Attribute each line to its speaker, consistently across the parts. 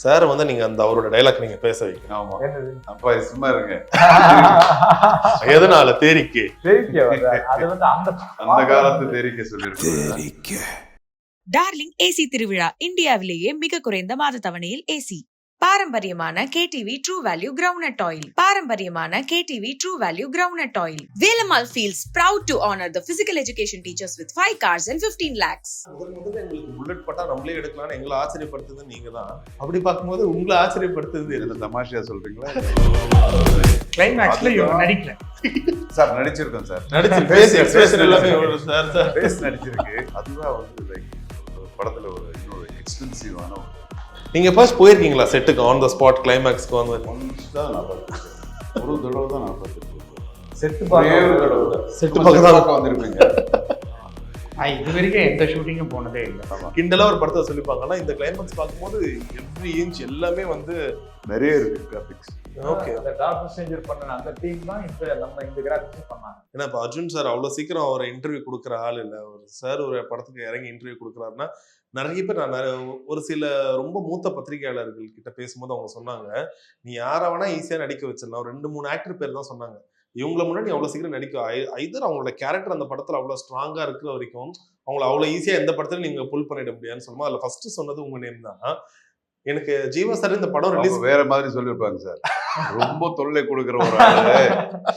Speaker 1: Sir வந்து நீங்க அந்த அவரோட டைலாக் நீங்க பேச வைக்கணும்.
Speaker 2: ஆமா அப்பா சும்மா இருங்க.
Speaker 1: எதனால தேரிக்கு
Speaker 3: அது வந்து
Speaker 2: அந்த காலத்து தேரிக்க சொல்லிருக்கேன்.
Speaker 4: டார்லிங் ஏசி திருவிழா இந்தியாவிலேயே மிக குறைந்த மாத தவணையில் ஏசி. பாரம்பரியமான KTV true value groundnut oil. பாரம்பரியமான KTV true value groundnut oil. Velammal feels proud to honor the physical education teachers with 5 cars and 15 lakhs.
Speaker 1: முதல்ல எங்களுக்கு புல்லட் பட்டா நம்மளே எடுக்கலாம்னு எங்களை ஆச்சரியப்படுத்துது நீங்க தான். அப்படி பார்க்கும்போது உங்களை ஆச்சரியப்படுத்துது
Speaker 2: என்ன தமாஷையா சொல்றீங்களா?
Speaker 3: கிளைமேக்ஸ்ல இவங்க நடிக்கல
Speaker 2: சார். நடிச்சிருக்கோம் சார்.
Speaker 1: நடிச்சு எக்ஸ்பிரஷன் எல்லாமே சார் சார்
Speaker 2: பேஸ் நடிச்சிருக்கு. அதுதான் வந்து லைக் படத்துல ஒரு இன்னொரு எக்ஸ்பென்சிவான ஒரு.
Speaker 1: நீங்க ஃபர்ஸ்ட் போயிருக்கீங்களா செட்டுக்கு ஆன் த ஸ்பாட் கிளைமேக்ஸ்க்கு வந்து?
Speaker 2: ஒரு தடவை தான் நான் பார்த்துருக்கேன்.
Speaker 3: செட்டு
Speaker 1: செட்டு பக்கத்துல
Speaker 2: வந்திருப்பீங்க.
Speaker 3: இது வரைக்கும் எந்த ஷூட்டிங்கும் போனதே இல்லை.
Speaker 1: கிண்டலா ஒரு படத்தை சொல்லிப்பாங்கன்னா இந்த கிளைமேக்ஸ் பார்க்கும்போது எவ்ரி இன்ச் எல்லாமே வந்து
Speaker 2: நிறைய இருக்கு கிராபிக்ஸ்.
Speaker 1: ஓகே,
Speaker 3: அந்த டாக்டர் ஸ்ட்ரேஞ்சர் பண்ண அந்த டீம் தான் இப்ப நம்ம இந்த கிராபிக்ஸ் பண்ணாங்க.
Speaker 1: ஏன்னா இப்போ அர்ஜுன் சார் அவ்வளவு சீக்கிரம் அவர் இன்டர்வியூ கொடுக்குற ஆள் இல்லை. ஒரு சார் ஒரு படத்துக்கு இறங்கி இன்டர்வியூ கொடுக்குறாருன்னா நிறைய பேர் ஒரு சில ரொம்ப மூத்த பத்திரிகையாளர்கள் கிட்ட பேசும்போது அவங்க சொன்னாங்க, நீ யாரை வேணா ஈஸியா நடிக்க வச்சிடலாம். ஒரு 2-3 ஆக்டர் பேர் தான் சொன்னாங்க. இவங்கள முன்னாடி அவ்வளவு சீக்கிரம் நடிக்க ஐதர் அவங்களோட கேரக்டர் அந்த படத்துல அவ்வளவு ஸ்ட்ராங்கா இருக்கிற வரைக்கும் அவங்களை அவ்வளவு ஈஸியா எந்த படத்துல நீங்க புல் பண்ணிட முடியாதுன்னு சொல்லுமா. அதுல ஃபர்ஸ்ட் சொன்னது உங்க நேம் தான். எனக்கு ஜீவா சார் இந்த படம் ரிலீஸ்
Speaker 2: வேற மாதிரி சொல்லிருப்பாங்க சார். ரொம்ப தொல்லை கொடுக்குற ஒரு ஆளு,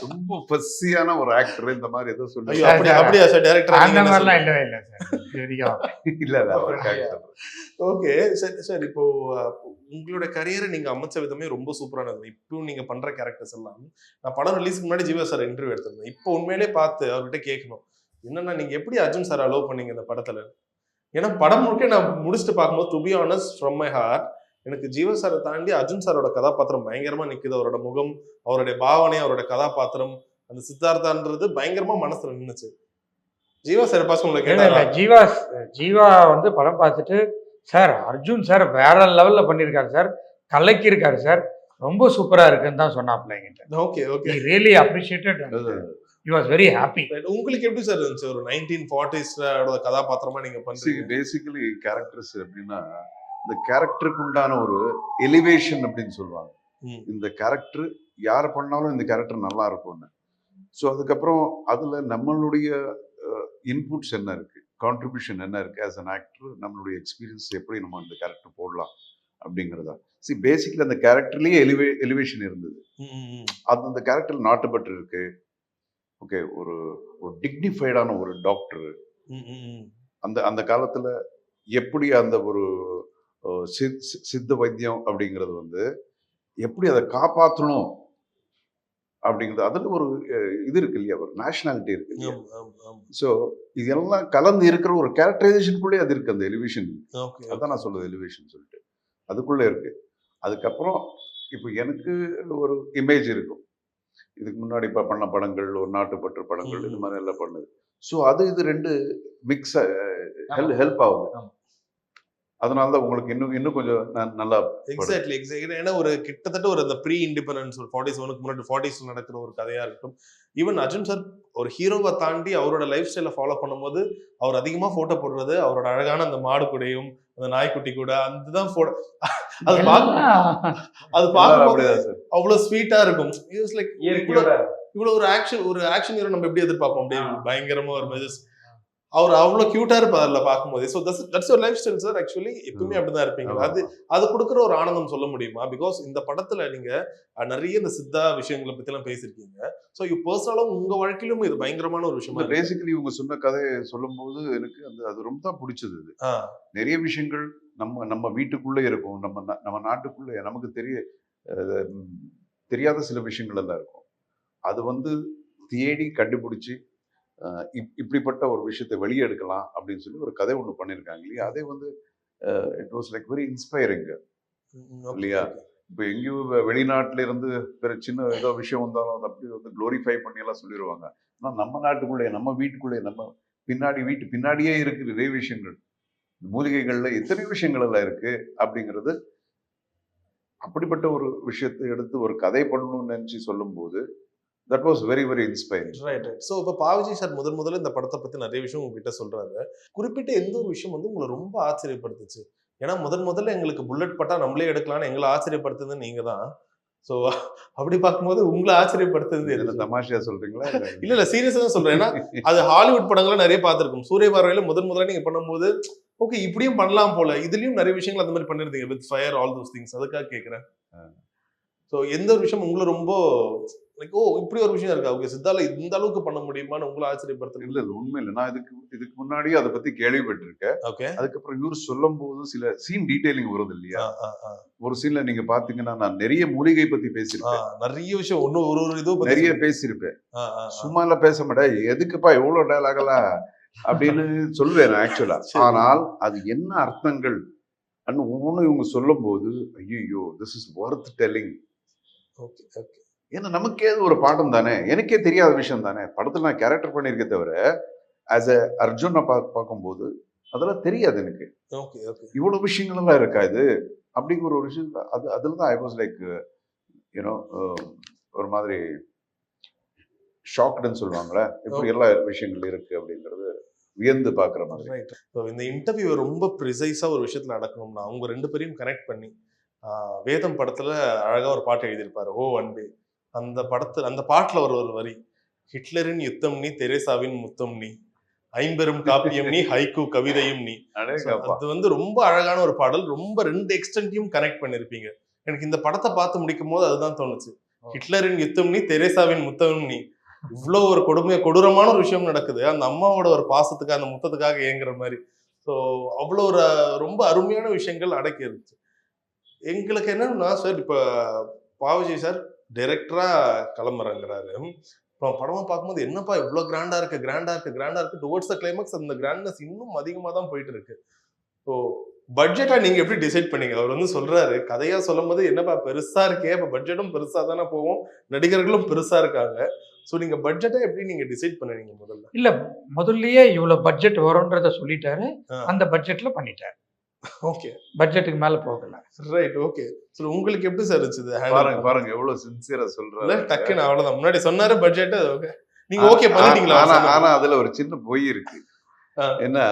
Speaker 2: ரொம்ப பசியான ஒரு ஆக்டர், இந்த மாதிரி ஏதோ சொல்லி.
Speaker 1: அப்படியா சார் டைரக்டர்?
Speaker 3: அந்த மாதிரிலாம் இல்லவே இல்லை சார்.
Speaker 2: இல்ல அவருக்காக.
Speaker 1: ஓகே சரி சார். இப்போ உங்களோட கரியரை நீங்க அமைச்ச விதமே ரொம்ப சூப்பரானது. இப்போ நீங்க பண்ற கேரக்டர்ஸ் எல்லாம் நான் படம் ரிலீஸ்க்கு முன்னாடி ஜீவா சார் இன்டர்வியூ எடுத்திருந்தேன். இப்போ உண்மையிலே பார்த்து அவர்கிட்ட கேட்கணும், என்னன்னா நீங்க எப்படி அர்ஜுன் சார் அலோவ் பண்ணீங்க இந்த படத்துல? ஏன்னா படம் முழுக்க நான் முடிச்சுட்டு பார்க்கும்போது to be honest from my heart எனக்கு ஜீவா சாரை தாண்டி அர்ஜுன் சாரோட கதாபாத்திரம் பயங்கரமா நிக்குது. அவரோட முகம், அவருடைய பாவனை, அவரோட கதாபாத்திரம், அந்த சித்தார்த்தான்றது பயங்கரமா மனசுல நின்னுச்சு. ஜீவா சார் பாஸ் உங்களுக்கு
Speaker 3: ஜீவா வந்து படம் பார்த்துட்டு சார் அர்ஜுன் சார் வேற லெவல்ல பண்ணியிருக்காரு சார், கலக்கி இருக்காரு சார், ரொம்ப சூப்பரா இருக்குன்னு தான் சொன்னாப்ல என்கிட்ட.
Speaker 1: Okay okay,
Speaker 3: really appreciated. He was very happy.
Speaker 1: உங்களுக்கு எப்படி சார் இருந்துச்சு ஒரு 1940s கதாபாத்திரமா நீங்க பண்றீங்க?
Speaker 2: பேசிக்கலி கேரக்டர்ஸ் எப்படின்னா இந்த கேரக்டருக்கு உண்டான ஒரு எலிவேஷன் அப்படின்னு சொல்லுவாங்க. இந்த கேரக்டர் யார் பண்ணாலும் இந்த கேரக்டர் நல்லா இருக்கும்னு. ஸோ அதுக்கப்புறம் அதுல நம்மளுடைய இன்புட்ஸ் என்ன இருக்கு, கான்ட்ரிபியூஷன் என்ன இருக்கு ஆஸ் அன் ஆக்டர், நம்மளுடைய எக்ஸ்பீரியன்ஸ் எப்படி நம்ம இந்த கேரக்டர் போடலாம் அப்படிங்கிறதா. பேசிக்கலி அந்த கேரக்டர்லயே எலிவேஷன் இருந்தது. அது அந்த கேரக்டர் நாட்டுப்பட்டு இருக்கு. ஓகே, ஒரு டிக்னிஃபைடான ஒரு டாக்டர். அந்த அந்த காலத்துல எப்படி அந்த ஒரு சித்த வைத்தியம் அப்படிங்கிறது வந்து எப்படி அதை காப்பாற்றணும் அப்படிங்கிறது, அதுல ஒரு இது இருக்கு இல்லையா, ஒரு நேஷனாலிட்டி இருக்கு இல்லையா. ஸோ இதெல்லாம் கலந்து இருக்கிற ஒரு கேரக்டரைசேஷனுக்குள்ளே அது இருக்கு, அந்த எலிவேஷன். அதான் நான் சொல்றது எலிவேஷன் சொல்லிட்டு அதுக்குள்ளே இருக்கு. அதுக்கப்புறம் இப்போ எனக்கு ஒரு இமேஜ் இருக்கும், இதுக்கு முன்னாடி இப்போ பண்ண படங்கள், ஒரு நாட்டுப்பற்று படங்கள், இது மாதிரி எல்லாம் பண்ணுது. ஸோ அது இது ரெண்டு மிக்ஸ் ஹெல்ப் ஆகுது. அதனாலதான் உங்களுக்கு இன்னும் கொஞ்சம் நல்லா.
Speaker 1: எக்ஸாக்ட்லி. ஏன்னா ஒரு கிட்டத்தட்ட ஒரு அந்த ப்ரீ இண்டிபெண்டன்ஸ் ஒரு 47க்கு முன்னாடி 40s நடக்கிற ஒரு கதையா இருக்கட்டும். ஈவன் அர்ஜுன் சார் ஒரு ஹீரோவை தாண்டி அவரோட லைஃப் ஸ்டைலை ஃபாலோ பண்ணும்போது அவர் அதிகமா போட்டோ போடுறது அவரோட அழகான அந்த மாடு கூடையும் அந்த நாய்க்குட்டி கூட அதுதான் அது பார்க்கும்போது அவ்வளவு ஸ்வீட்டா இருக்கும். இவ்வளவு ஒரு ஆக்ஷன் ஹீரோ நம்ம எப்படி எதிர்பார்ப்போம்? அப்படியே பயங்கரமா ஒரு மெஜஸ் அவர் அவ்வளவு கியூட்டா இருப்பார்ல பார்க்கும்போது. So that's your life style sir. Actually எப்பவுமே அப்படிதான் இருப்பீங்க. அது கொடுக்குற ஒரு ஆனந்தம் சொல்ல முடியுமா? பிகாஸ் இந்த படத்துல நீங்க நிறைய இந்த சித்தா விஷயங்களை பத்தி எல்லாம் பேசியிருக்கீங்க. ஸோ பர்சனலாவும் உங்க வாழ்க்கையிலும் இது பயங்கரமான ஒரு விஷயமா.
Speaker 2: பேசிக்கலி இவங்க சொன்ன கதையை சொல்லும் போது எனக்கு அது ரொம்ப தான் பிடிச்சது. நிறைய விஷயங்கள் நம்ம வீட்டுக்குள்ளே இருக்கும், நம்ம நாட்டுக்குள்ளே நமக்கு தெரியாத சில விஷயங்கள் எல்லாம் இருக்கும். அது வந்து தேடி கண்டுபிடிச்சு இப்படிப்பட்ட ஒரு விஷயத்தை வெளியே எடுக்கலாம் அப்படின்னு சொல்லி ஒரு கதை ஒன்று பண்ணியிருக்காங்க இல்லையா. அதே வந்து it was like very inspiring இல்லையா. இப்போ எங்கேயும் வெளிநாட்டுல இருந்து சின்ன ஏதோ விஷயம் வந்தாலும் அதை அப்படி வந்து க்ளோரிஃபை பண்ணி எல்லாம் சொல்லிடுவாங்க. ஆனால் நம்ம நாட்டுக்குள்ளே, நம்ம வீட்டுக்குள்ளே, நம்ம வீட்டு பின்னாடியே இருக்கிற நிறைய விஷயங்கள், மூலிகைகள்ல எத்தனை விஷயங்கள் எல்லாம் இருக்கு அப்படிங்கிறது. அப்படிப்பட்ட ஒரு விஷயத்தை எடுத்து ஒரு கதை பண்ணணும்னு நினைச்சு சொல்லும் போது that was very very inspiring.
Speaker 1: Right. So இப்ப பாவிஜி சார் முதல்ல இந்த படத்தை பத்தி நிறைய விஷயம் உங்ககிட்ட சொல்றாரு. குறிப்பிட்ட எந்த ஒரு விஷயம் வந்து உங்களை ரொம்ப ஆச்சரியப்படுத்துச்சு? ஏன்னா முதல்ல எங்களுக்கு புல்லட் பட்டா நம்மளே எடுக்கலாம்னு எங்களை ஆச்சரியப்படுத்துறது நீங்க தான். ஸோ அப்படி பார்க்கும்போது உங்களை ஆச்சரியப்படுத்துறது
Speaker 2: என்ன
Speaker 1: எது?
Speaker 2: தமாஷையா சொல்றீங்களா?
Speaker 1: இல்ல சீரியஸா தான் சொல்றேன். ஏன்னா அது ஹாலிவுட் படங்களும் நிறைய பார்த்திருக்கும். சூரிய பார்வையில முதல்ல நீங்க பண்ணும்போது ஓகே இப்படியும் பண்ணலாம் போல, இதுலயும் நிறைய விஷயங்கள் அந்த மாதிரி பண்ணிருந்தீங்க with fire all those things. அதுக்காக கேட்கிறேன். ஸோ எந்த ஒரு விஷயம் உங்களை ரொம்ப லைக் ஓ இப்படி ஒரு விஷயம் இருக்கா, ஓகே சித்தால இந்த அளவுக்கு பண்ண முடியுமான்னு உங்களை ஆச்சரியப்படுத்துறது?
Speaker 2: இல்ல இது உண்மை இல்லை. நான் இதுக்கு முன்னாடியே அதை பத்தி கேள்விப்பட்டிருக்கேன்.
Speaker 1: ஓகே.
Speaker 2: அதுக்கப்புறம் இவர் சொல்லும் போது சில சீன் டீடைலிங் வருது இல்லையா? ஒரு சீன்ல நீங்க பாத்தீங்கன்னா நான் நிறைய மூலிகை பத்தி பேசியிருப்பேன்.
Speaker 1: நிறைய விஷயம் ஒன்னும் ஒரு இதுவும்
Speaker 2: நிறைய பேசியிருப்பேன். சும்மா எல்லாம் பேச மாட்டேன், எதுக்குப்பா எவ்வளவு டயலாகலாம் அப்படின்னு சொல்லுவேன் ஆக்சுவலா. ஆனால் அது என்ன அர்த்தங்கள் ஒவ்வொன்றும் இவங்க சொல்லும் போது ஐயோ this is worth telling.
Speaker 1: Okay okay.
Speaker 2: ஏன்னா நமக்கே அது ஒரு பாடம் தானே, எனக்கே தெரியாத விஷயம் தானே. படத்துல நான் கேரக்டர் பண்ணியிருக்கேன் தவிர ஆஸ் அ அர்ஜுனை பார்க்கும்போது அதெல்லாம் தெரியாது எனக்கு.
Speaker 1: Okay okay.
Speaker 2: இவ்வளவு விஷயங்கள் எல்லாம் இருக்கா இது அப்படிங்கிற ஒரு விஷயம். அதுல தான் ஐ வாஸ் லைக் யூனோ ஒரு மாதிரி ஷாக்டுன்னு சொல்லுவாங்களே, இப்படி எல்லா விஷயங்கள் இருக்கு அப்படிங்கிறது வியந்து பாக்குற மாதிரி.
Speaker 1: ரைட். ஸோ இந்த இன்டர்வியூ ரொம்ப ப்ரிசைஸா ஒரு விஷயத்துல நடக்கணும்னா அவங்க 2 பேரையும் கனெக்ட் பண்ணி வேதம் படத்துல அழகா ஒரு பாட்டு எழுதியிருப்பாரு, ஓ அன்பே. அந்த படத்துல அந்த பாட்டுல ஒரு வரி, ஹிட்லரின் யுத்தம் நீ, தெரேசாவின் முத்தம் நீ, ஐம்பெரும் காப்பியம் நீ, ஹைக்கூ கவிதையும் நீ. அது ரொம்ப அழகான ஒரு பாடல். ரொம்ப 2 எக்ஸ்டென்ட்டையும் கனெக்ட் பண்ணிருப்பீங்க. எனக்கு இந்த படத்தை பார்த்து முடிக்கும் போது அதுதான் தோணுச்சு. ஹிட்லரின் யுத்தம் நீ, தெரேசாவின் முத்தம் நீ. இவ்வளவு ஒரு கொடூரமான ஒரு விஷயம் நடக்குது, அந்த அம்மாவோட ஒரு பாசத்துக்காக அந்த முத்தத்துக்காக ஏங்குற மாதிரி. ஸோ அவ்வளோ ஒரு ரொம்ப அருமையான விஷயங்கள் அடக்கி இருந்துச்சு. எங்களுக்கு என்னன்னா சார், இப்ப பாவிஜய் சார் டைரக்டரா கிளம்புறங்கிறாரு. இப்போ படமா பார்க்கும்போது என்னப்பா இவ்வளவு கிராண்டா இருக்கு டுவர்ட்ஸ் த கிளைமாக்ஸ் அந்த கிராண்ட்னஸ் இன்னும் அதிகமா தான் போயிட்டு இருக்கு. ஸோ பட்ஜெட்டா நீங்க எப்படி டிசைட் பண்ணீங்க? அவர் சொல்றாரு கதையா சொல்லும் போது என்னப்பா பெருசா இருக்கே, இப்ப பட்ஜெட்டும் பெருசா தானே போகும், நடிகர்களும் பெருசா இருக்காங்க. ஸோ நீங்க பட்ஜெட்டை எப்படி நீங்க டிசைட் பண்ணுவீங்க முதல்ல?
Speaker 3: இல்ல முதல்லயே இவ்வளவு பட்ஜெட் வரும்ன்றத சொல்லிட்டாரு, அந்த பட்ஜெட்ல பண்ணிட்டாரு.
Speaker 1: ஓகே.
Speaker 3: பட்ஜெட்டுக்கு மேல போகல.
Speaker 1: ரைட். ஓகே. சோ உங்களுக்கு எப்படி சார் இருந்துச்சு?
Speaker 2: பாருங்க எவ்வளவு சின்சியரா சொல்றாரு.
Speaker 1: டக்குன்னு அவ்வளவுதான் முன்னாடி சொன்னாரு பட்ஜெட், ஓகே நீங்க ஓகே பண்ணிட்டீங்களா?
Speaker 2: ஆனா அதுல ஒரு சின்ன பொய் இருக்கு. ஏன்னா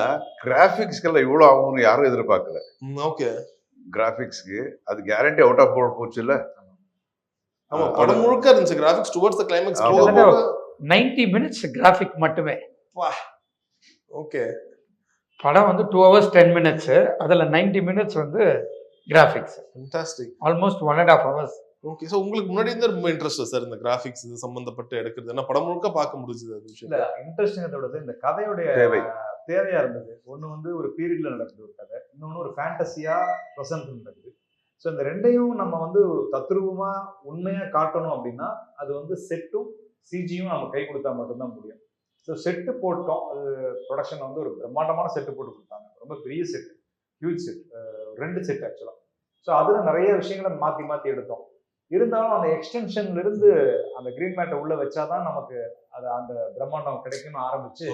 Speaker 2: கிராபிக்ஸ்க்கெல்லாம் இவ்வளவு ஆகும்னு யாரும் எதிர்பார்க்கல.
Speaker 1: ஓகே.
Speaker 2: கிராபிக்ஸ்க்கு அது கேரண்டி அவுட் ஆஃப் போச்சு இல்ல.
Speaker 1: ஆமா படம் முழுக்க இருந்துச்சு graphics towards the climax.
Speaker 3: 90 minutes graphic மட்டுமே.
Speaker 1: வா. ஓகே.
Speaker 3: படம் 2 hours 10 minutes, அதுல 90 minutes graphics.
Speaker 1: Fantastic.
Speaker 3: Almost 1.5 hours.
Speaker 1: Okay. So உங்களுக்கு முன்னாடி இருந்த ரொம்ப இன்ட்ரஸ்ட் சார் இந்த கிராபிக்ஸ் இது சம்பந்தப்பட்டு எடுக்கிறது? என்ன படம் முழுக்க பார்க்க முடிஞ்சது அது விஷயம்?
Speaker 5: இல்ல இன்ட்ரெஸ்டிங்கோட இந்த கதையோட தேவையா இருந்தது. ஒண்ணு ஒரு பீரியட்ல நடக்குது ஒரு கதை, இன்னொன்னு ஒரு ஃபேண்டசியா பிரசன்ட் நடக்குது. ஸோ இந்த ரெண்டையும் நம்ம தத்ரூபமா உண்மையா காட்டணும் அப்படின்னா அது செட்டும் சிஜியும் நம்ம கை கொடுத்தா மட்டும்தான் முடியும். ஸோ செட்டு போட்டோம், அது ப்ரொடக்ஷன் ஒரு பிரம்மாண்டமான செட்டு போட்டு கொடுத்தாங்க. ரொம்ப பெரிய செட், ஹியூஜ் செட், 2 செட் ஆக்சுவலாக. ஸோ அதுல நிறைய விஷயங்களை மாற்றி எடுத்தோம். இருந்தாலும் அந்த எக்ஸ்டென்ஷன்ல இருந்து அந்த கிரீன் மேட்டை உள்ள வச்சாதான் நமக்கு அது அந்த பிரம்மாண்டம் கிடைக்கும்னு ஆரம்பிச்சு,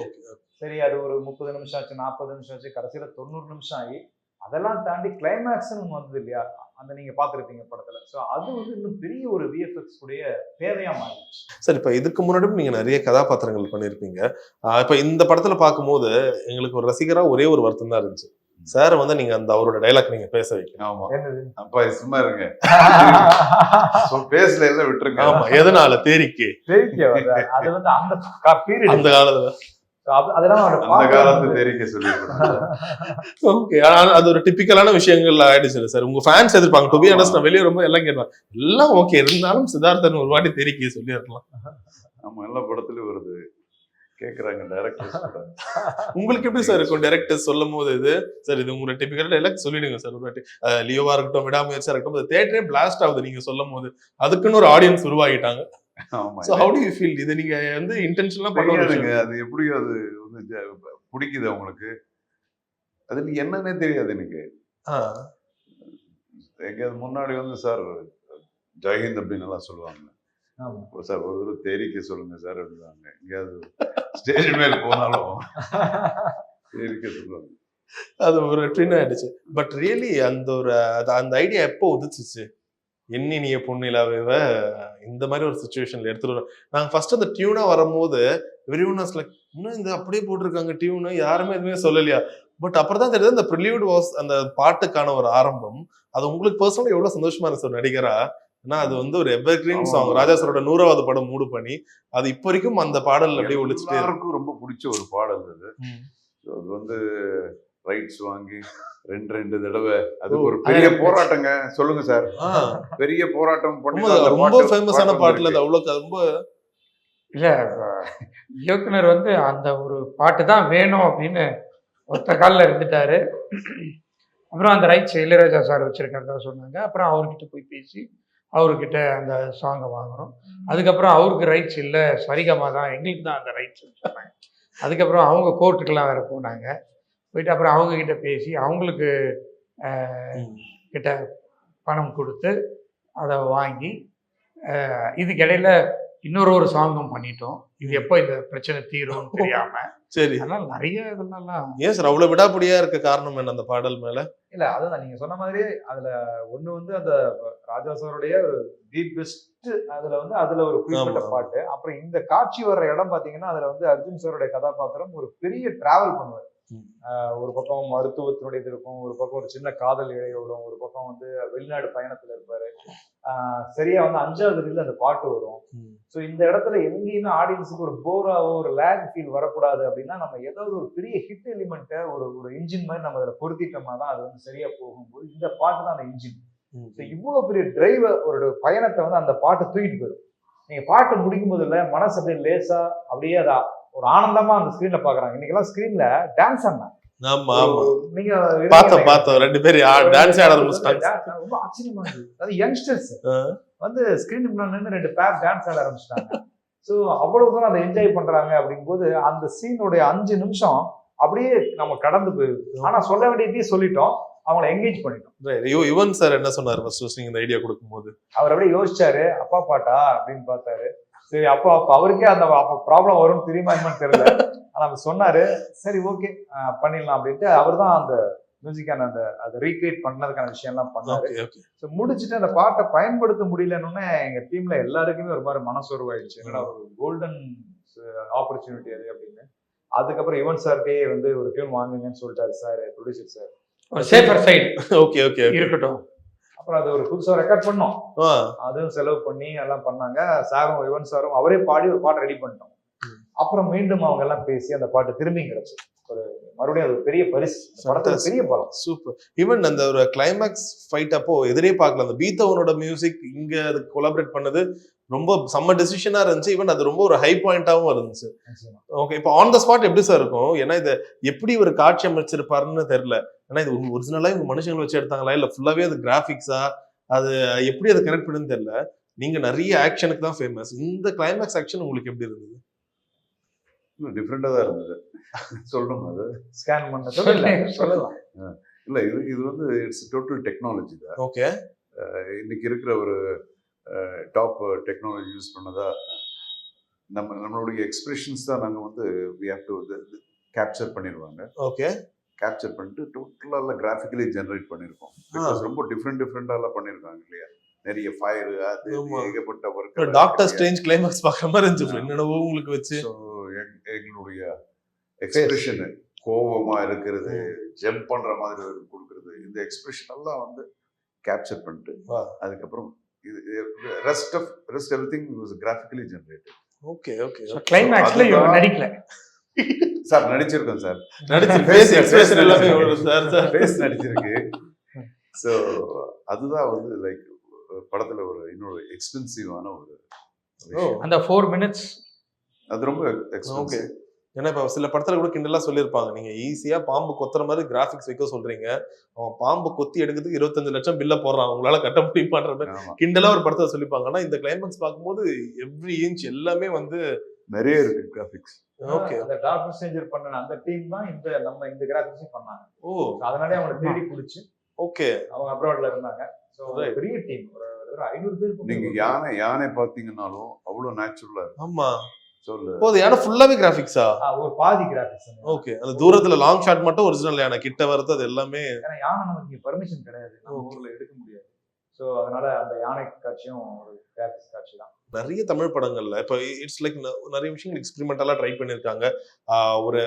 Speaker 5: சரி அது ஒரு 30 நிமிஷம் ஆச்சு, 40 நிமிஷம் ஆச்சு, கடைசியில 90 நிமிஷம் ஆகி அதெல்லாம் தாண்டி கிளைமேக்ஸ்ன்னு வந்தது இல்லையா, அந்த நீங்க பார்த்துருப்பீங்க படத்துல. ஸோ அது இன்னும் பெரிய ஒரு விஎஃப்எக்ஸ் உடைய தேவையா மாறிடுச்சு.
Speaker 1: சார் இப்ப இதுக்கு முன்னாடியும் நீங்க நிறைய கதாபாத்திரங்கள் பண்ணிருப்பீங்க. இப்ப இந்த படத்துல பார்க்கும்போது எங்களுக்கு ஒரு ரசிகரா ஒரே ஒரு வருத்தம் தான் இருந்துச்சு, சார் நீங்க அந்த அவரோட டைலாக் நீங்க பேச வைக்கணும்.
Speaker 2: ஆமா அப்பா சும்மா இருங்க, பேசல எல்லாம் விட்டுருங்க.
Speaker 1: ஆமா எதனால தேரிக்கே
Speaker 5: அது அந்த பீரியட்,
Speaker 1: அந்த காலத்துல
Speaker 2: அந்த காலத்து தெரிவிக்க சொல்லிருக்கேன்.
Speaker 1: ஓகே. அது ஒரு டிபிக்கலான விஷயங்கள் ஆயிடுச்சு சார். உங்க ஃபேன்ஸ் எதிர்ப்பாங்க. டு பி ஆனஸ்ட் நான் வெளியே ரொம்ப எல்லாம் கேட்பாங்க, எல்லாம் ஓகே இருந்தாலும் சித்தார்த்தன் ஒரு வாட்டி தெரிவிக்க சொல்லிருக்கலாம்.
Speaker 2: ஆமா எல்லா படத்துலயும் வருது, கேக்குறாங்க டைரக்டர்ஸ்.
Speaker 1: உங்களுக்கு எப்படி சார் இருக்கும் டைரக்டர்ஸ் சொல்லும் போது இது சார் இது உங்களோட டிபிக்கல் டைலாக் சொல்லிடுங்க சார் ஒரு வாட்டி? லியோவா இருக்கட்டும், விடாமுயற்சியா இருக்கட்டும், தியேட்டரே பிளாஸ்ட் ஆகுது நீங்க சொல்லும் போது, அதுக்குன்னு ஒரு audience உருவாகிட்டாங்க. So how do you feel? இது நீங்க இன்டென்ஷனலா பண்ணுவீங்க,
Speaker 2: அது எப்படி அது பிடிக்குது உங்களுக்கு? அது நீ என்னன்னே தெரியாது எனக்கு. எங்கேயாவது முன்னாடி சார் ஜெயஹிந்த் அப்படின்னு எல்லாம் சொல்லுவாங்க, சார் ஒரு தடவை தெரிவிக்க சொல்லுங்க சார் அப்படிவாங்க. எங்கேயாவது ஸ்டேஜ் மேல போனாலும் தெரிவிக்க சொல்லுவாங்க.
Speaker 1: அது ஒரு ட்ரெண்ட் ஆயிடுச்சு. பட் ரியலி அந்த ஐடியா எப்போ உதிச்சிச்சு? எண்ணினிய பொன்னிலாவே இந்த மாதிரி ஒரு சிச்சுவேஷன்ல எடுத்துட்டு நாங்க ஃபர்ஸ்ட் அந்த டியூனா வரும்போது எவ்ரிஒன் வாஸ் லைக், இன்னும் இந்த அப்படியே போட்டிருக்காங்க டியூனு, யாருமே எதுவுமே சொல்லலையா? பட் அப்புறம் தான் தெரியுது அந்த ப்ரிலியூட் வாஸ் அந்த பாட்டுக்கான ஒரு ஆரம்பம். அது உங்களுக்கு பர்சனலா எவ்வளவு சந்தோஷமா இருந்துச்சு ஒரு நடிகரா? ஏன்னா அது வந்து ஒரு எவர்கிரீன் சாங். ராஜா சாரோட 100வது படம் மூடு பண்ணி அது இப்ப வரைக்கும் அந்த பாடல் அப்படியே ஒழிச்சுட்டே இருக்கு.
Speaker 2: எல்லாருக்கும் ரொம்ப பிடிச்ச ஒரு பாடல் அது.
Speaker 1: ம்.
Speaker 2: அது வந்து ரைட்ஸ் வாங்கி 2 தடவை அது ஒரு பெரிய போராட்டங்க. சொல்லுங்க சார். பெரிய போராட்டம் பண்ணி
Speaker 1: ரொம்ப ஃபேமஸான பாட்டுல அது அவ்வளவு ரொம்ப
Speaker 3: இல்ல இயக்குனர் வந்து அந்த ஒரு பாட்டு தான் வேணும் அப்படின்னு ஒத்த காலில் இருந்துட்டாரு. அப்புறம் அந்த ரைட்ஸ் இளையராஜா சார் வச்சிருக்கிறதா சொன்னாங்க. அப்புறம் அவர்கிட்ட போய் பேசி அவர்கிட்ட அந்த சாங்கை வாங்குறோம். அதுக்கப்புறம் அவருக்கு ரைட்ஸ் இல்லை, சரிகமா தான், எங்களுக்கு தான் அந்த ரைட்ஸ் சொன்னாங்க. அதுக்கப்புறம் அவங்க கோர்ட்டுக்கெல்லாம் வேற போனாங்க. போயிட்டு அப்புறம் அவங்க கிட்ட பேசி அவங்களுக்கு கிட்ட பணம் கொடுத்து அதை வாங்கி இதுக்கிடையில இன்னொரு சாங்கும் பண்ணிட்டோம். இது எப்போ இந்த பிரச்சனை தீரும்னு தெரியாம.
Speaker 1: சரி.
Speaker 3: அதனால நிறைய இதெல்லாம்
Speaker 1: ஏன் சார் அவ்வளவு விடாப்படியா இருக்க காரணம் என்ன அந்த பாடல் மேல?
Speaker 5: இல்ல அதுதான் நீங்க சொன்ன மாதிரி அதுல ஒண்ணு வந்து அந்த ராஜா சாருடைய ஒரு தி பெஸ்ட் அதுல ஒரு குறிப்பிட்ட பாட்டு. அப்புறம் இந்த காட்சி வர்ற இடம் பாத்தீங்கன்னா அதுல வந்து அர்ஜுன் சாருடைய கதாபாத்திரம் ஒரு பெரிய டிராவல் பண்ணுவார். ஒரு பக்கம் மருத்துவத்தினுடைய இது இருக்கும், ஒரு பக்கம் ஒரு சின்ன காதல் இழையோடும், ஒரு பக்கம் வந்து வெளிநாடு பயணத்துல இருப்பாரு. சரியா வந்து 5வது ரீல்ல அந்த பாட்டு வரும். ஸோ இந்த இடத்துல எங்கேயுமே ஆடியன்ஸுக்கு ஒரு போராவோ ஒரு லேக் ஃபீல் வரக்கூடாது அப்படின்னா நம்ம ஏதாவது ஒரு பெரிய ஹிட் எலிமெண்ட்டை ஒரு இன்ஜின் மாதிரி நம்ம அதில் பொருத்திட்டோம்னா தான் அது வந்து சரியா போகும்போது இந்த பாட்டு தான் அந்த இன்ஜின். ஸோ இவ்வளோ பெரிய டிரைவர் ஒரு பயணத்தை வந்து அந்த பாட்டு தூக்கிட்டு போயிடும். நீங்க பாட்டு முடிக்கும் போது இல்லை மனசு அப்படியே லேசா அப்படியே அதை ஒரு ஆனந்தமா அந்த ஸ்கிரீன்ல பாக்குறாங்க. இன்னைக்கெல்லாம் ஸ்கிரீன்ல டான்ஸ் ஆடினாங்க.
Speaker 1: ஆமா ஆமா
Speaker 5: நீங்க
Speaker 1: பார்த்தோம் 2 பேரும் டான்ஸ் ஆட ஆரம்பிச்சிட்டாங்க.
Speaker 5: ரொம்ப ஆச்சரியமா இருந்தது. அது யங்ஸ்டர்ஸ் வந்து ஸ்கிரீன் முன்னாடி நின்று 2 பேர் டான்ஸ் ஆட ஆரம்பிச்சிட்டாங்க. ஸோ அவ்வளவு தூரம் அதை என்ஜாய் பண்றாங்க. அப்படிங்கும்போது அந்த சீனுடைய 5 நிமிஷம் அப்படியே நம்ம கடந்து போயிடுது. ஆனா சொல்ல வேண்டியதையும் சொல்லிட்டோம், அவங்களை என்கேஜ் பண்ணிட்டோம்.
Speaker 1: யுவன் சார் என்ன சொன்னாரு ஃபர்ஸ்ட் நீங்க இந்த ஐடியா கொடுக்கும்போது?
Speaker 5: அவர் அப்படியே யோசிச்சாரு, அப்பா பாட்டா அப்படின்னு பார்த்தாரு. சரி அப்போ அவருக்கே அந்த ப்ராப்ளம் வரும்னு தெரியுமா என்னன்னு தெரியல. ஆனா அவர் சொன்னாரு சரி ஓகே பண்ணிடலாம் அப்படின்ட்டு அவர் தான் அந்த மியூசிக்கான அதை ரீக்ரியேட் பண்ணதுக்கான விஷயம் எல்லாம் பண்ணாரு. ஸோ முடிச்சுட்டு அந்த பாட்டை பயன்படுத்த முடியலன்னு எங்க டீம்ல எல்லாருக்குமே ஒரு மாதிரி மனசோர்வாயிடுச்சு. என்னடா ஒரு கோல்டன் ஆப்பர்ச்சுனிட்டி அது அப்படின்னு. அதுக்கப்புறம் யுவன் சார்ட்டே வந்து ஒரு டியூன் வாங்குங்கன்னு சொல்லிட்டாரு sir, producer sir.
Speaker 3: Safer side
Speaker 1: okay okay
Speaker 3: இருக்கட்டும்.
Speaker 5: அப்புறம் அது ஒரு புதுசா ரெக்கார்ட் பண்ணோம். அதுவும் செலவு பண்ணி எல்லாம் பண்ணாங்க. சாரும் யுவன் சாரும் அவரே பாடி ஒரு பாட்டு ரெடி பண்ணிட்டோம். அப்புறம் மீண்டும் அவங்க எல்லாம் பேசி அந்த பாட்டு திரும்பி கிடைச்சு ஒரு மறுபடியும் அது பெரிய பரிசு, படத்துல பெரிய பலம்.
Speaker 1: சூப்பர். ஈவன் அந்த ஒரு கிளைமேக்ஸ் ஃபைட் அப்போ எதிரே பார்க்கல, அந்த பீத்தவனோட மியூசிக் இங்க அது கொலாபரேட் பண்ணது ரொம்ப செம்ம டெசிஷனா இருந்துச்சு. ஈவன் அது ரொம்ப ஒரு ஹை பாயிண்டாவும் இருந்துச்சு. ஓகே, இப்போ ஆன் த ஸ்பாட் எப்படி சார் இருக்கும்? ஏன்னா இதை எப்படி ஒரு காட்சி அமைச்சிருப்பாருன்னு தெரியல. ஏன்னா இது ஒரிஜினலா இவங்க மனுஷங்களை வச்சு எடுத்தாங்களா இல்ல ஃபுல்லாவே அது கிராபிக்ஸா, அது எப்படி அதை கனெக்ட் பண்ணுன்னு தெரியல. நீங்க நிறைய ஆக்ஷனுக்கு தான் ஃபேமஸ். இந்த கிளைமேக்ஸ் ஆக்ஷன் உங்களுக்கு எப்படி இருந்தது?
Speaker 2: டிஃப்ரெண்டா தான் இருந்தது. சொல்லணும் அது
Speaker 5: ஸ்கேன் பண்ண சொல்லலாம்.
Speaker 2: இல்ல இது வந்து இட்ஸ் டோட்டல் டெக்னாலஜி தான்.
Speaker 1: ஓகே,
Speaker 2: இன்னைக்கு இருக்கிற ஒரு டாப் டெக்னாலஜி யூஸ் பண்ணதா நம்மளுடைய எக்ஸ்பிரஷன்ஸ் தான் நாங்கள் வந்து we have to கேப்சர் பண்ணிடுவாங்க.
Speaker 1: ஓகே,
Speaker 2: கேப்சர் பண்ணிட்டு டோட்டலாக கிராஃபிக்கலி ஜென்ரேட் பண்ணியிருக்கோம். பிகாஸ் ரொம்ப டிஃப்ரெண்டாலாம் பண்ணியிருக்காங்க இல்லையா. நிறைய ஃபயர் அது ஏகப்பட்ட ஒர்க்.
Speaker 1: டாக்டர் ஸ்ட்ரேஞ்ச் கிளைமேக்ஸ் பார்க்குற மாதிரி இருந்துச்சு என்னென்னவோ உங்களுக்கு வச்சு.
Speaker 2: எங்களுடைய எக்ஸ்பிரஷன் கோபமா இருக்கிறது, ஜம்ப் பண்ற மாதிரி கொடுக்கறது, இந்த எக்ஸ்பிரஷன் எல்லாம் வந்து கேப்சர் பண்ணிட்டு அதுக்கப்புறம் rest everything was graphically generated.
Speaker 1: Okay okay.
Speaker 3: கிளைமேக்ஸ்ல இவங்க நடிக்கல
Speaker 2: சார், நடிச்சிருக்கோம் சார்,
Speaker 1: ஃபேஸ் எக்ஸ்பிரஷன் எல்லாமே
Speaker 2: ஃபேஸ் நடிச்சிருக்கு. ஸோ அதுதான் வந்து லைக் படத்துல ஒரு இன்னொரு எக்ஸ்பென்சிவான ஒரு
Speaker 3: அந்த 4 minutes
Speaker 2: அது ரொம்ப எக்ஸ்பென்சிவ்.
Speaker 1: ஏன்னா இப்ப சில படத்துல கூட கிண்டலா சொல்லியிருப்பாங்க, நீங்க ஈஸியா பாம்பு கொத்துற மாதிரி கிராபிக்ஸ் வைக்க சொல்றீங்க, அவன் பாம்பு கொத்தி எடுக்கிறதுக்கு 25 லட்சம் பில்ல போடுறான், உங்களால கட்ட முடியுமான்ற மாதிரி கிண்டலா ஒரு படத்துல சொல்லிப்பாங்க. ஆனா இந்த கிளைமேக்ஸ் பார்க்கும்போது எவ்ரி இன்ச் எல்லாமே வந்து
Speaker 2: நிறைய இருக்கு கிராபிக்ஸ்.
Speaker 5: ஓகே, அந்த டாக்டர் ஸ்ட்ரேஞ்சர் பண்ண அந்த டீம் தான் இந்த கிராபிக்ஸ் பண்ணாங்க. ஓ, அதனாலே அவங்க தேடி பிடிச்சு ஓகே அவங்க அப்ராட்ல இருந்தாங்க. சோ பெரிய டீம், ஒரு 500 பேர்.
Speaker 2: நீங்க யானை பாத்தீங்கன்னாலும் அவ்வளவு நேச்சுரலா இருக்கு.
Speaker 1: ஆமா சொல்லு போது. யானை ஃபுல்லாவே கிராபிக்ஸா?
Speaker 5: ஒரு பாதி கிராபிக்ஸ்.
Speaker 1: ஓகே, அந்த தூரத்துல லாங் ஷாட் மட்டும் ஒரிஜினல் யானை, கிட்ட வரது அது எல்லாமே.
Speaker 5: ஏன்னா யானை நமக்கு பெர்மிஷன் கிடையாது, நம்ம ஊர்ல எடுக்க முடியாது. சோ அதனால அந்த யானை காட்சியும் ஒரு கிராபிக்ஸ் காட்சி தான்.
Speaker 1: நிறைய தமிழ் படங்கள்ல இப்போ இட்ஸ் லைக் நிறைய விஷயங்கள் எக்ஸ்பெரிமெண்டலா ட்ரை பண்ணியிருக்காங்க. ஒரு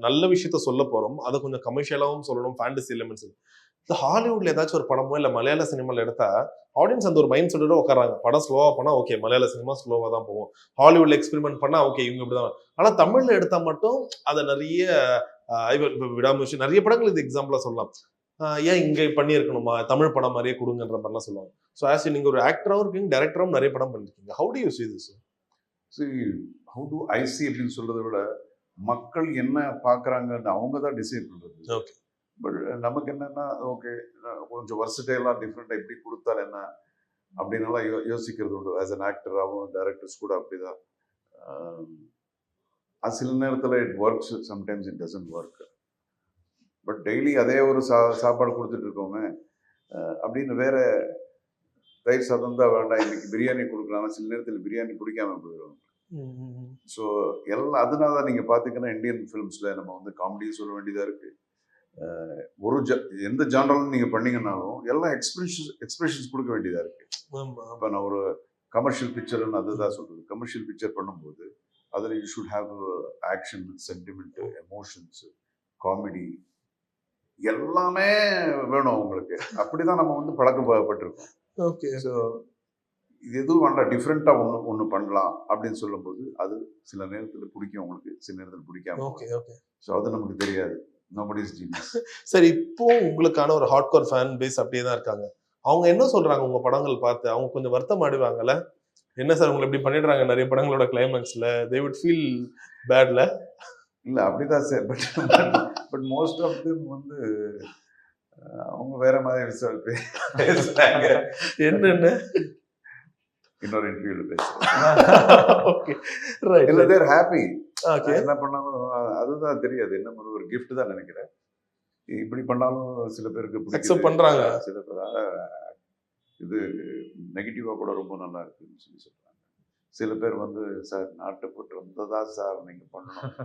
Speaker 1: நல்ல விஷயத்த சொல்ல போறோம், அதை கொஞ்சம் கமர்ஷியலாவும் சொல்லணும், ஃபேண்டசி எலிமெண்ட்ஸ். இந்த ஹாலிவுட்ல ஏதாச்சும் ஒரு படமோ இல்ல மலையாள சினிமால எடுத்தா ஆடியன்ஸ் அந்த ஒரு மைண்ட் செட்டோட உட்காராங்க. படம் ஸ்லோவா பண்ணா ஓகே, மலையாள சினிமா ஸ்லோவா தான் போகும். ஹாலிவுட்ல எக்ஸ்பெரிமெண்ட் பண்ணா ஓகே, இவங்க இப்படிதான். ஆனா தமிழ்ல எடுத்தா மட்டும் அதை நிறைய விடாமுயற்சி நிறைய படங்கள் இது எக்ஸாம்பிளா சொல்லலாம். ஏன் இங்க பண்ணியிருக்கணுமா, தமிழ் படம் மாதிரியே கொடுங்கன்ற மாதிரிலாம் சொல்லுவாங்க. ஸோ ஆஸ் நீங்க ஒரு ஆக்டராகவும் இருக்கீங்க, டைரக்டராகவும் நிறைய படம் பண்ணிருக்கீங்க. How to you see this?
Speaker 2: How to I C அப்படின்னு சொல்றதை விட மக்கள் என்ன பார்க்குறாங்கன்னு அவங்க தான் டிசைட் பண்ணுறது.
Speaker 1: ஓகே.
Speaker 2: பட் நமக்கு என்னன்னா ஓகே கொஞ்சம் வர்சடைலாக டிஃப்ரெண்டாக எப்படி கொடுத்தால் என்ன அப்படின்னுலாம் யோசிக்கிறது உண்டு. ஆஸ் அன் ஆக்டராகவும் டைரக்டர்ஸ் கூட அப்படிதான். அது சில நேரத்தில் it works, sometimes it doesn't work. But daily அதே ஒரு சாப்பாடு கொடுத்துட்டு இருக்கோமே அப்படின்னு வேற தயிர் சாதம் தான் வேண்டாம், இன்னைக்கு பிரியாணி கொடுக்கலாம், சில நேரத்தில் பிரியாணி பிடிக்காம போயிடும். ஸோ எல்லாம் அதனால தான் நீங்கள் பார்த்தீங்கன்னா இந்தியன் ஃபிலிம்ஸில் நம்ம வந்து காமெடியும் சொல்ல வேண்டியதாக இருக்குது. ஒரு எந்த ஜானரில் நீங்கள் பண்ணீங்கன்னாலும் எல்லாம் எக்ஸ்பிரஷன்ஸ் கொடுக்க வேண்டியதாக இருக்குது. இப்போ நான் ஒரு கமர்ஷியல் பிக்சர்னு அதுதான் சொல்கிறது. கமர்ஷியல் பிக்சர் பண்ணும்போது அதில் you should have action, sentiment, emotions, comedy எல்லாமே வேணும் உங்களுக்கு. அப்படிதான் நம்ம வந்து பழக்கப்பட்டிருக்கோம்.
Speaker 1: ஓகே.
Speaker 2: ஸோ இது எதுவும் வேண்டாம், டிஃப்ரெண்ட்டாக ஒன்று பண்ணலாம் அப்படின்னு சொல்லும்போது அது சில நேரத்தில் பிடிக்கும் உங்களுக்கு, சில நேரத்தில் பிடிக்காம.
Speaker 1: ஓகே. ஓகே.
Speaker 2: ஸோ அது நமக்கு தெரியாது. Nobody's genius.
Speaker 1: சரி, இப்போ உங்களுக்கான ஒரு ஹார்ட்கோர் ஃபேன் பேஸ் அப்படியே தான் இருக்காங்க. அவங்க என்ன சொல்றாங்க உங்க படங்கள் பார்த்து? அவங்க கொஞ்சம் வருத்தம் ஆடுவாங்கல்ல, என்ன சார் உங்களை இப்படி பண்ணிடுறாங்க நிறைய படங்களோட கிளைமேக்ஸ்ல, தே வுட் ஃபீல் பேட்ல?
Speaker 2: இல்லை அப்படிதான் sir. But most of them வந்து அவங்க வேற மாதிரி பேசுறாங்க.
Speaker 1: என்னென்ன
Speaker 2: இன்னொரு இன்டர்வியூல பேசுறேன்.
Speaker 1: Okay, right.
Speaker 2: இல்லை, தேர் ஹாப்பி.
Speaker 1: ஓகே.
Speaker 2: என்ன பண்ணாலும் அதுதான் தெரியாது, என்ன ஒரு கிஃப்ட் தான் நினைக்கிறேன். இப்படி பண்ணாலும் சில பேருக்கு
Speaker 1: அக்செப்ட் பண்றாங்க,
Speaker 2: சில பேர் இது நெகட்டிவா கூட ரொம்ப நல்லா இருக்குன்னு சொல்றாங்க. சில பேர் வந்து சார் நாட்டுப்பட்டு வந்ததா சார் நீங்க பண்ணணும்,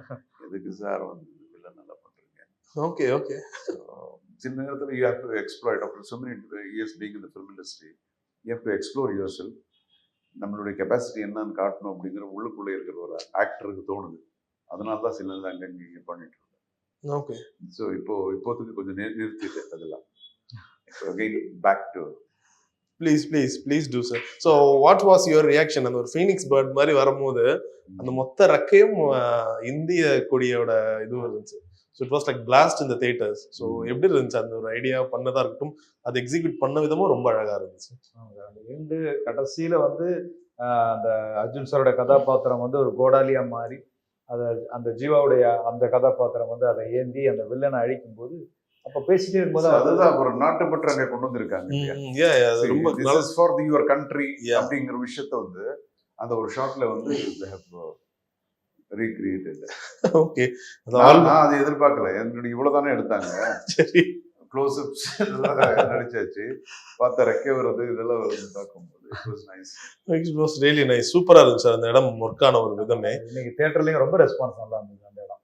Speaker 2: எதுக்கு சார் வந்து இதெல்லாம் நல்லா பண்றீங்க.
Speaker 1: ஓகே. ஓகே.
Speaker 2: சில நேரத்தில் you have to explore after so many years being in the film industry, you have to explore yourself. நம்மளுடைய கெப்பாசிட்டி என்னன்னு காட்டணும் அப்படிங்கிற உள்ளுக்குள்ளே இருக்கிற ஒரு ஆக்டருக்கு தோணுது. அதனால தான் சில நேரம் அங்கங்கே பண்ணிட்டு இருக்கேன்.
Speaker 1: ஓகே.
Speaker 2: ஸோ இப்போதைக்கு கொஞ்சம் நிறுத்திட்டு அதெல்லாம் again back to
Speaker 1: please to sir. So what was your reaction? அந்த ஒரு ஃபீனிக்ஸ் பேர்ட் மாதிரி வரும்போது அந்த மொத்த ரெக்கையும் இந்திய கொடியோட இது இருந்துச்சு. So it was like blast in the theatres. So எப்படி இருந்துச்சு அந்த ஒரு ஐடியா பண்ணதா இருக்கட்டும், அது எக்ஸிக்யூட் பண்ண விதமும் ரொம்ப அழகா இருந்துச்சு.
Speaker 5: அந்த எண்டு கடைசியில வந்து அந்த அர்ஜுன் சாரோட கதாபாத்திரம் வந்து ஒரு கோடாலியா மாறி அதை அந்த ஜீவாவுடைய அந்த கதாபாத்திரம் வந்து அதை ஏந்தி அந்த வில்லனை அழிக்கும் போது அப்ப பேசிட்டே இருக்கும்போது
Speaker 2: அதுதான் ஒரு நாட்டுப்பற்று அங்கே கொண்டு வந்திருக்காங்க.
Speaker 1: ரொம்ப
Speaker 2: ஃபார் யுவர் கண்ட்ரி அப்படிங்கிற விஷயத்த வந்து அந்த ஒரு ஷாட்ல வந்து ரீக்ரியேட்டட்.
Speaker 1: ஓகே.
Speaker 2: நான் அதை எதிர்பார்க்கல, என்னுடைய இவ்வளவுதானே எடுத்தாங்க.
Speaker 1: சரி,
Speaker 2: க்ளோஸ் அப்ஸ் நடிச்சாச்சு, பார்த்த ரெக்கை வருது இதெல்லாம் வருது பார்க்கும்போது it was nice.
Speaker 1: It was really nice. சூப்பரா இருந்துச்சு அந்த இடம் ஒர்க் ஆன ஒரு விதமே.
Speaker 5: இன்னைக்கு தியேட்டர்லயும் ரொம்ப ரெஸ்பான்ஸ் நல்லா இருந்தது அந்த இடம்.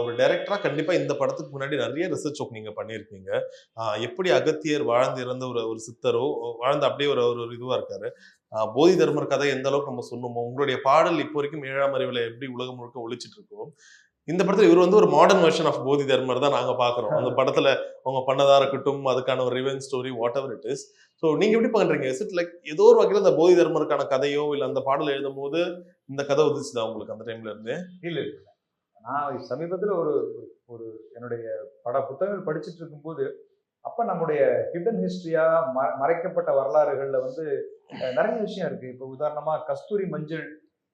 Speaker 1: ஒரு டைரக்டரா கண்டிப்பா இந்த படத்துக்கு முன்னாடி நிறைய ரிசர்ச் ஒர்க் நீங்க பண்ணியிருக்கீங்க. எப்படி அகத்தியர் வாழ்ந்து இறந்த ஒரு சித்தரோ வாழ்ந்து அப்படியே ஒரு இதுவா இருக்காரு. போதி தர்மர் கதை எந்த அளவுக்கு நம்ம சொன்னோமோ, உங்களுடைய பாடல் இப்போ வரைக்கும் 7ஆம் அறிவுல எப்படி உலகம் முழுக்க ஒழிச்சிட்டு இருக்கோம், இந்த படத்துல இவர் வந்து ஒரு மாடர்ன் வெர்ஷன் ஆஃப் போதி தர்மர் தான் நாங்க பாக்குறோம். அந்த படத்துல அவங்க பண்ணதா இருக்கட்டும், அதுக்கான ஒரு revenge story, what ever it is. So நீங்க எப்படி பண்றீங்க? இஸ் இட் லைக் ஏதோ ஒரு வகையில அந்த போதி தர்மருக்கான கதையோ இல்ல அந்த பாடல் எழுதும் போது இந்த கதை உதிச்சுதா உங்களுக்கு அந்த டைம்ல இருந்து?
Speaker 5: இல்ல நான் சமீபத்துல ஒரு என்னுடைய பட புத்தகங்கள் படிச்சுட்டு இருக்கும்போது அப்ப நம்முடைய ஹிடன் ஹிஸ்டரியா மறைக்கப்பட்ட வரலாறுகள்ல வந்து நிறைய விஷயம் இருக்கு. இப்போ உதாரணமா கஸ்தூரி மஞ்சள்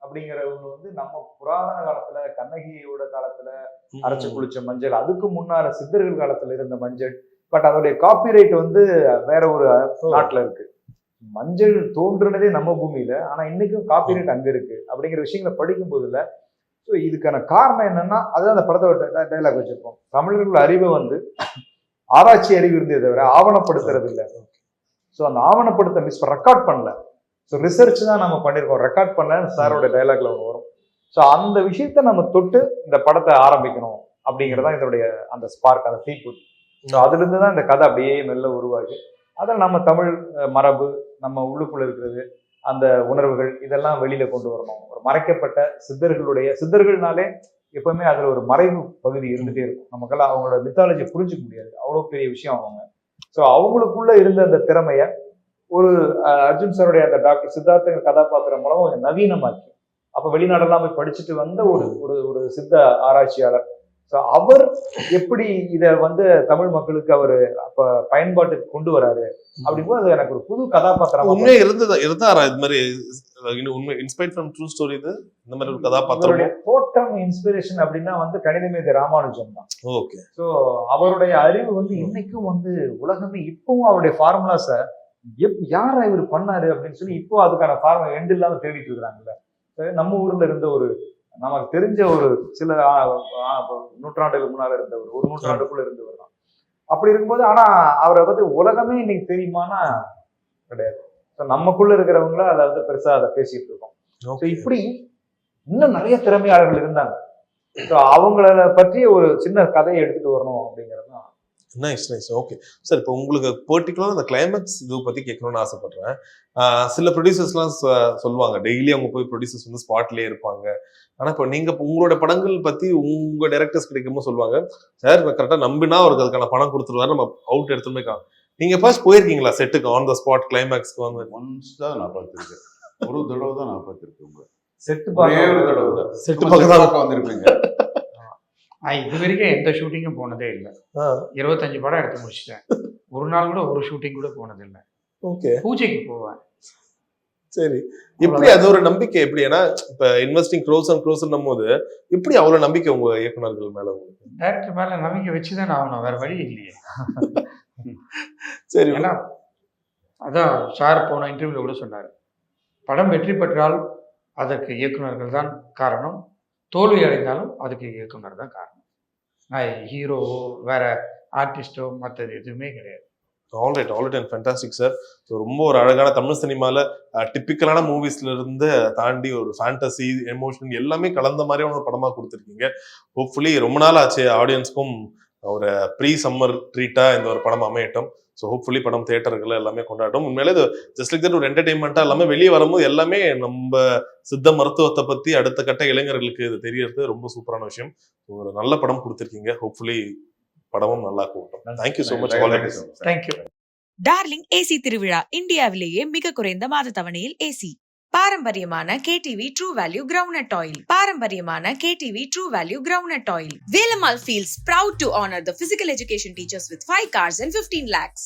Speaker 5: அப்படிங்கிறவங்க வந்து நம்ம புராதன காலத்துல கண்ணகியோட காலத்துல அரைச்சு குளிச்ச மஞ்சள், அதுக்கு முன்னால சித்தர்கள் காலத்துல இருந்த மஞ்சள். பட் அதோடைய காப்பிரைட் வந்து வேற ஒரு நாட்டுல இருக்கு. மஞ்சள் தோன்றுனதே நம்ம பூமியில, ஆனா இன்னைக்கும் காப்பிரைட் அங்க இருக்கு அப்படிங்கிற விஷயங்களை படிக்கும் போதுல ஸோ இதுக்கான காரணம் என்னன்னா அதுதான் அந்த படத்தோட டைலாக் வச்சிருக்கோம். தமிழர்கள் அறிவை வந்து ஆராய்ச்சி அறிவு இருந்தே தவிர ஆவணப்படுத்துறது இல்லை. ஸோ அந்த ஆவணப்படுத்த ரெக்கார்ட் பண்ணல. ஸோ ரிசர்ச் தான் நம்ம பண்ணியிருக்கோம், ரெக்கார்ட் பண்ணல சாரோட டைலாக்ல ஒன்று வரும். ஸோ அந்த விஷயத்த நம்ம தொட்டு இந்த படத்தை ஆரம்பிக்கணும் அப்படிங்கிறதான் இதோடைய அந்த ஸ்பார்க், அந்த தீக்குட். ஸோ அதுல இருந்து தான் இந்த கதை அப்படியே மெல்ல உருவாகி அதில் நம்ம தமிழ் மரபு நம்ம உள்ளுக்குள்ள இருக்கிறது அந்த உணர்வுகள் இதெல்லாம் வெளியில கொண்டு வரணும். ஒரு மறைக்கப்பட்ட சித்தர்கள்னாலே எப்பவுமே அதுல ஒரு மறைவு பகுதி இருந்துட்டே இருக்கும். நமக்கெல்லாம் அவங்களோட மித்தாலஜி புரிஞ்சுக்க முடியாது, அவ்வளவு பெரிய விஷயம் அவங்க. ஸோ அவங்களுக்குள்ள இருந்த அந்த திறமைய ஒரு அர்ஜுன் சாருடைய அந்த டாக்டர் சித்தார்த்த கதாபாத்திரம் மூலம் கொஞ்சம் நவீனமாக்கி, அப்ப வெளிநாடெல்லாம் போய் படிச்சுட்டு வந்த ஒரு ஒரு ஒரு சித்த ஆராய்ச்சியாளர். ஸோ அவர் எப்படி இதை தமிழ் மக்களுக்கு அவர் அப்ப பயன்பாட்டுக்கு கொண்டு வராரு அப்படிங்கும்போது அது எனக்கு ஒரு புது கதாபாத்திரம்.
Speaker 1: உண்மையே இருந்தாரா இது மாதிரி உண்மை இன்ஸ்பைர்ட் ஃப்ரம் ட்ரூ ஸ்டோரி இது இந்த மாதிரி ஒரு கதாபாத்திரம்?
Speaker 5: டோட்டம் இன்ஸ்பிரேஷன் அப்படின்னா கணிதமேதை ராமானுஜம் தான்.
Speaker 1: ஓகே.
Speaker 5: ஸோ அவருடைய அறிவு இன்னைக்கும் உலகமே இப்பவும் அவருடைய ஃபார்முலாஸை யாரா இவர் பண்ணாரு அப்படின்னு சொல்லி இப்போ அதுக்கான ஃபார்முலா எண்டு இல்லாம தேடிட்டு இருக்கிறாங்கல்ல. நம்ம ஊர்ல இருந்த ஒரு நமக்கு தெரிஞ்ச ஒரு சில நூற்றாண்டுகளுக்கு முன்னால இருந்தவர், ஒரு நூற்றாண்டுக்குள்ள இருந்தவர் தான். அப்படி இருக்கும்போது ஆனா அவரை உலகமே இன்னைக்கு தெரியுமானா கிடையாது. நமக்குள்ள இருக்கிறவங்கள அதை பெருசா அதை பேசிட்டு இருக்கோம். இப்படி இன்னும் நிறைய திறமையாளர்கள் இருந்தாங்க. அவங்கள பற்றி ஒரு சின்ன கதையை எடுத்துட்டு வரணும் அப்படிங்கிறது தான்.
Speaker 1: நைஸ். ஓகே சார், இப்போ உங்களுக்கு பர்டிகுலர் அந்த கிளைமேக்ஸ் இது பத்தி கேட்கணும்னு ஆசைப்படுறேன். சில ப்ரொடியூசர்ஸ்லாம் சொல்லுவாங்க டெய்லி அவங்க போய் ப்ரொடியூசர்ஸ் ஸ்பாட்லயே இருப்பாங்க. ஆனா இப்போ நீங்க உங்களோட படங்கள் பத்தி உங்க டைரக்டர்ஸ் கிடைக்கும்போது சொல்லுவாங்க, சார் கரெக்டா நம்பினா அவருக்கு அதுக்கான பணம் கொடுத்துருவாரு, நம்ம அவுட் எடுத்துட்டு போய்க்கலாம். நீங்க ஃபர்ஸ்ட் போயிருக்கீங்களா செட்டுக்கு ஆன் த ஸ்பாட் கிளைமேக்ஸ்க்கு?
Speaker 2: ஒன்ஸ் தான் நான் பார்த்துருக்கேன், ஒரு தடவை தான் நான் பார்த்துருக்கேன்.
Speaker 5: செட்டு
Speaker 2: ஒரு தடவை தான்
Speaker 1: செட்டு பக்கத்துல
Speaker 2: வந்திருப்பீங்க.
Speaker 3: இது வரைக்கும் எந்த ஷூட்டிங்கும் போனதே இல்லை. 25 படம் எடுத்து முடிச்சிட்டேன். ஒரு நாள் கூட ஒரு ஷூட்டிங் கூட போனது இல்லை.
Speaker 1: ஓகே.
Speaker 3: பூஜைக்கு போவேன்.
Speaker 1: சரி, எப்படி அது ஒரு நம்பிக்கை எப்படி? ஏன்னா இப்ப இன்வெஸ்டிங் க்ரோஸ் அண்ட் க்ரோஸ்ன்னும் போது எப்படி அவ்வளவு நம்பிக்கை உங்க இயக்குனர்கள் மேல? உங்களுக்கு
Speaker 3: டைரக்டர் மேல நம்பிக்கை வச்சுதான் ஆகணும், வேற வழி இல்லையே.
Speaker 1: சரி.
Speaker 3: ஏன்னா அதான் சார் போன இன்டர்வியூல கூட சொன்னாரு, படம் வெற்றி பெற்றால் அதற்கு இயக்குனர்கள் தான் காரணம், தோல்வி அடைந்தாலும் அதுக்கு இயக்குனர் தான் காரணம். நான் ஹீரோவோ வேற ஆர்டிஸ்டோ மற்றது எதுவுமே கிடையாது.
Speaker 1: Alright and fantastic sir. So ரொம்ப ஒரு அழகான தமிழ் சினிமாவில் டிப்பிக்கலான மூவிஸ்ல இருந்து தாண்டி ஒரு ஃபேண்டசி எமோஷன் எல்லாமே கலந்த மாதிரியான ஒரு படமாக கொடுத்துருக்கீங்க. ஹோப்ஃபுல்லி ரொம்ப நாள் ஆச்சு ஆடியன்ஸ்க்கும் ஒரு ப்ரீ சம்மர் ட்ரீட்டா இந்த ஒரு படம் அமையட்டும். ஸோ ஹோப்ஃபுல்லி படம் தியேட்டர்கள் எல்லாமே கொண்டாட்டும். உண்மையிலே இது ஜஸ்ட் லைக் தட் ஒரு என்டர்டைன்மெண்ட்டாக எல்லாமே வெளியே வரும்போது எல்லாமே நம்ம சித்த மருத்துவத்தை பற்றி அடுத்த கட்ட இளைஞர்களுக்கு இது தெரியறது ரொம்ப சூப்பரான விஷயம். ஒரு நல்ல படம் கொடுத்துருக்கீங்க. ஹோப்ஃபுல்லி படமும் நல்லா போகட்டும். Thank you so much.
Speaker 3: Thank you.
Speaker 4: Darling AC திருவிழா இந்தியாவிலேயே மிக குறைந்த மாத தவணையில் ஏசி. பாரம்பரியமான KTV true value ground oil. பாரம்பரியமான KTV true value ground oil. Velamal feels proud to honor the physical education teachers with 5 cars and 15 lakhs.